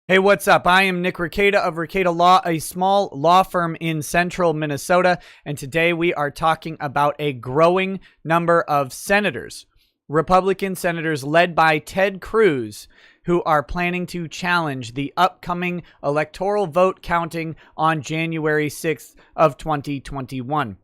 Hey, what's up? I am Nick Rekieta of Rekieta Law, a small law firm in central Minnesota, and today we are talking about a growing number of senators, Republican senators led by Ted Cruz, who are planning to challenge the upcoming electoral vote counting on January 6th of 2021.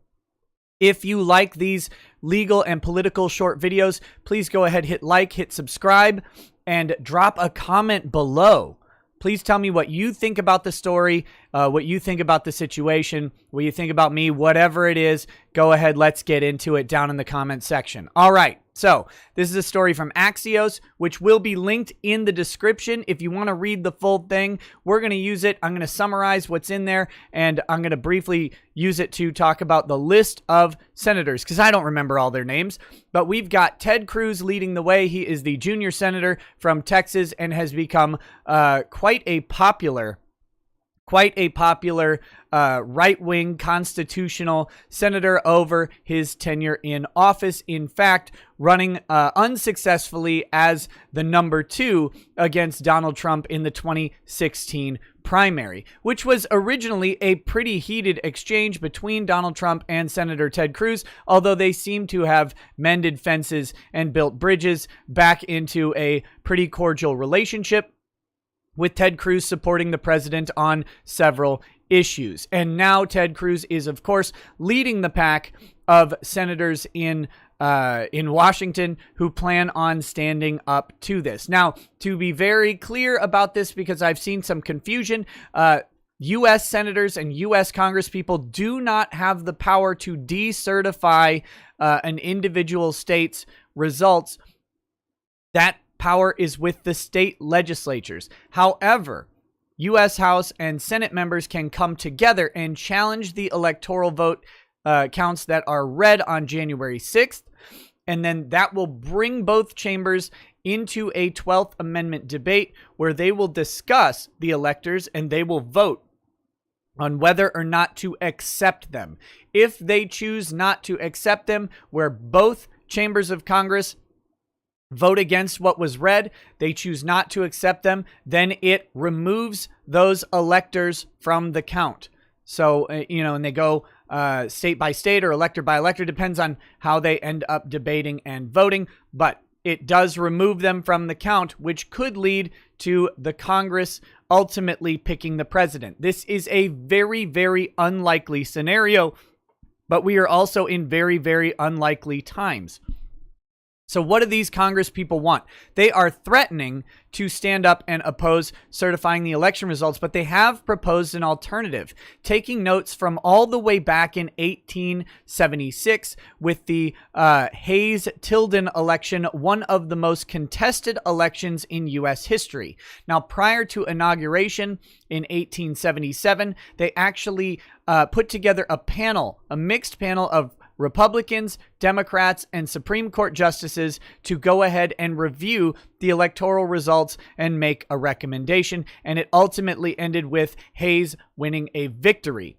If you like these legal and political short videos, please go ahead, hit like, hit subscribe, and drop a comment below. Please tell me what you think about the story, what you think about the situation, what you think about me, whatever it is. Go ahead, let's get into it down in the comment section. All right, so this is a story from Axios, which will be linked in the description. If you want to read the full thing, we're going to use it. I'm going to summarize what's in there, and I'm going to briefly use it to talk about the list of senators, because I don't remember all their names. But we've got Ted Cruz leading the way. He is the junior senator from Texas and has become quite a popular right-wing constitutional senator over his tenure in office. In fact, running unsuccessfully as the number 2 against Donald Trump in the 2016 primary, which was originally a pretty heated exchange between Donald Trump and Senator Ted Cruz, although they seem to have mended fences and built bridges back into a pretty cordial relationship, with Ted Cruz supporting the president on several issues. And now Ted Cruz is, of course, leading the pack of senators in Washington who plan on standing up to this. Now, to be very clear about this, because I've seen some confusion, U.S. senators and U.S. congresspeople do not have the power to decertify an individual state's results. That power is with the state legislatures. However, U.S. House and Senate members can come together and challenge the electoral vote counts that are read on January 6th, and then that will bring both chambers into a 12th Amendment debate where they will discuss the electors and they will vote on whether or not to accept them. If they choose not to accept them, where both chambers of Congress vote against what was read, they choose not to accept them, then it removes those electors from the count. So, and they go state by state or elector by elector, depends on how they end up debating and voting, but it does remove them from the count, which could lead to the Congress ultimately picking the president. This is a very, very unlikely scenario, but we are also in very, very unlikely times. So what do these Congress people want? They are threatening to stand up and oppose certifying the election results, but they have proposed an alternative, taking notes from all the way back in 1876 with the Hayes-Tilden election, one of the most contested elections in U.S. history. Now, prior to inauguration in 1877, they actually put together a mixed panel of Republicans, Democrats, and Supreme Court justices to go ahead and review the electoral results and make a recommendation, and it ultimately ended with Hayes winning a victory.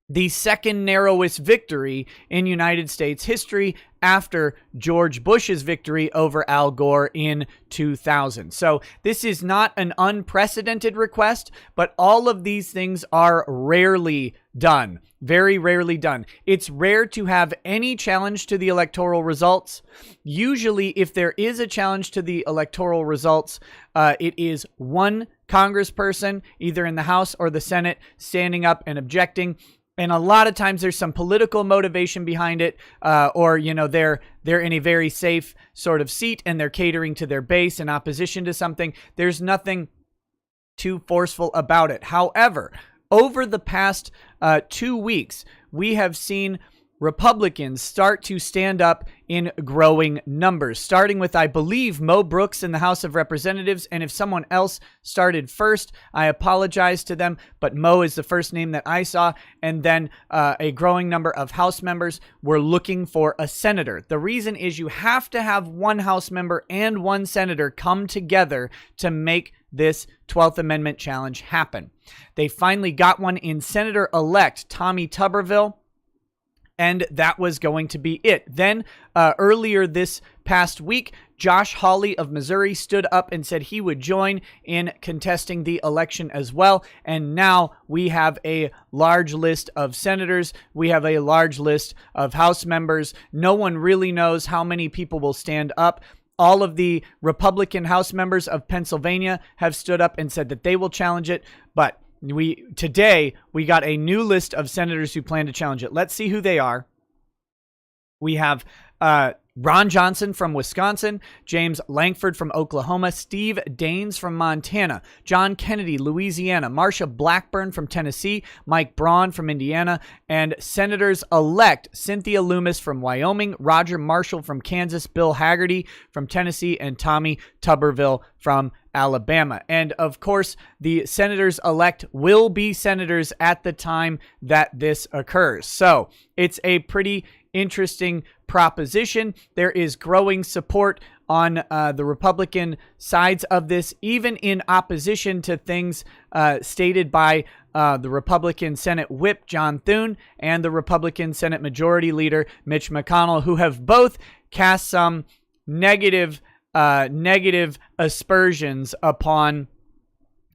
The second narrowest victory in United States history after George Bush's victory over Al Gore in 2000. So this is not an unprecedented request, but all of these things are rarely done. Very rarely done. It's rare to have any challenge to the electoral results. Usually, if there is a challenge to the electoral results, it is one congressperson, either in the House or the Senate, standing up and objecting. And a lot of times there's some political motivation behind it, or, they're in a very safe sort of seat and they're catering to their base in opposition to something. There's nothing too forceful about it. However, over the past 2 weeks, we have seen Republicans start to stand up in growing numbers, starting with, I believe, Mo Brooks in the House of Representatives. And if someone else started first, I apologize to them, but Mo is the first name that I saw. And then a growing number of House members were looking for a senator. The reason is you have to have one House member and one senator come together to make this 12th Amendment challenge happen. They finally got one in Senator-elect Tommy Tuberville, and that was going to be it. Then earlier this past week, Josh Hawley of Missouri stood up and said he would join in contesting the election as well. And now we have a large list of senators. We have a large list of House members. No one really knows how many people will stand up. All of the Republican House members of Pennsylvania have stood up and said that they will challenge it. But today we got a new list of senators who plan to challenge it. Let's see who they are. We have Ron Johnson from Wisconsin, James Lankford from Oklahoma, Steve Daines from Montana, John Kennedy, Louisiana, Marsha Blackburn from Tennessee, Mike Braun from Indiana, and Senators-elect Cynthia Loomis from Wyoming, Roger Marshall from Kansas, Bill Hagerty from Tennessee, and Tommy Tuberville from Alabama. And of course, the senators-elect will be senators at the time that this occurs. So it's a pretty interesting proposition. There is growing support on the Republican sides of this, even in opposition to things stated by the Republican Senate Whip John Thune and the Republican Senate Majority Leader Mitch McConnell, who have both cast some negative aspersions upon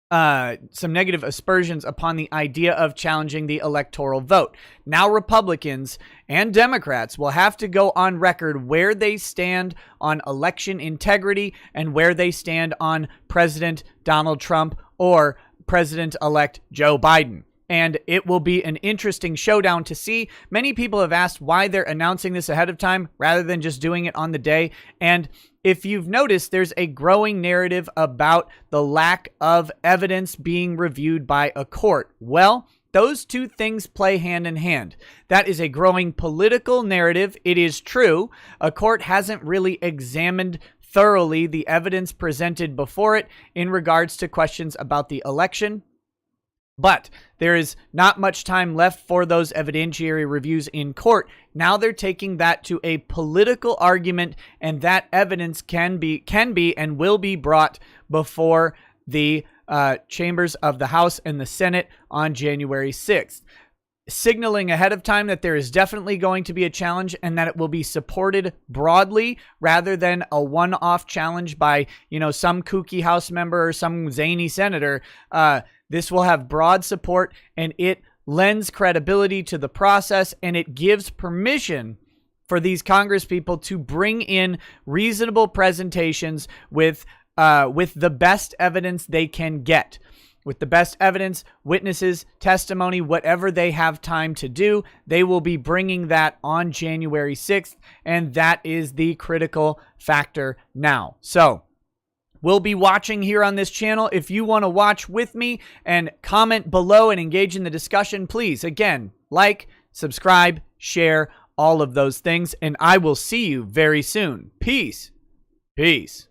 the idea of challenging the electoral vote. Now Republicans and Democrats will have to go on record where they stand on election integrity and where they stand on President Donald Trump or President-elect Joe Biden. And it will be an interesting showdown to see. Many people have asked why they're announcing this ahead of time rather than just doing it on the day. And if you've noticed, there's a growing narrative about the lack of evidence being reviewed by a court. Well, those two things play hand in hand. That is a growing political narrative. It is true. A court hasn't really examined thoroughly the evidence presented before it in regards to questions about the election. But there is not much time left for those evidentiary reviews in court. Now they're taking that to a political argument, and that evidence can be and will be brought before the chambers of the House and the Senate on January 6th. Signaling ahead of time that there is definitely going to be a challenge and that it will be supported broadly rather than a one-off challenge by, some kooky House member or some zany senator. This will have broad support, and it lends credibility to the process, and it gives permission for these Congress people to bring in reasonable presentations with the best evidence they can get. With the best evidence, witnesses, testimony, whatever they have time to do, they will be bringing that on January 6th, and that is the critical factor now. So we'll be watching here on this channel. If you want to watch with me and comment below and engage in the discussion, please, again, like, subscribe, share, all of those things, and I will see you very soon. Peace. Peace.